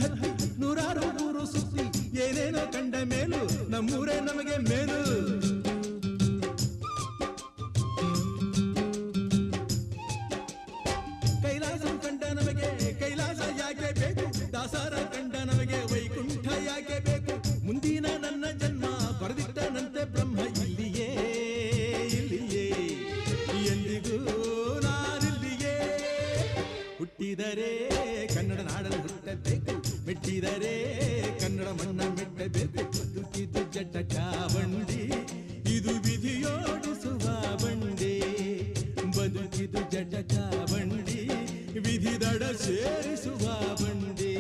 ಹತ್ತಿ ನೂರಾರು ಊರು ಸುತ್ತಿ ಏನೇನೋ ಕಂಡ ಮೇಲು ನಮ್ಮೂರೇ ನಮಗೆ ಮೇಲು. ಕೈಲಾಸ ಕಂಡ ನಮಗೆ ಕೈಲಾಸ ಯಾಕೆ ಬೇಕು, ದಾಸರ ಕಂಡ ನಮಗೆ ವೈಕುಂಠ ಯಾಕೆ ಬೇಕು. ಮುಂದಿನ ನನ್ನ ಜನ್ಮ ಬರೆದಿಟ್ಟನಂತೆ ಬ್ರಹ್ಮ ಇಲ್ಲಿಯೇ ಇಲ್ಲಿಯೇ ಎಂದಿಗೂ ನಾನಿಲ್ಲಿಯೇ. ಹುಟ್ಟಿದರೆ ಕನ್ನಡ ನಾಡಲು ಹುಟ್ಟಬೇಕು, ಮೆಟ್ಟಿದರೆ ಕನ್ನಡ ಮಣ್ಣ ಮೆಟ್ಟಬೇಕು. ಬದುಕಿದು ಜಟಕ ಬಂಡಿ, ಇದು ವಿಧಿಯೋಡಿಸುವ ಬಂಡಿ. ಬದುಕಿದು ಜಟಕ ಬಂಡಿ, ವಿಧಿ ದಡ ಸೇರಿಸುವ ಬಂಡಿ.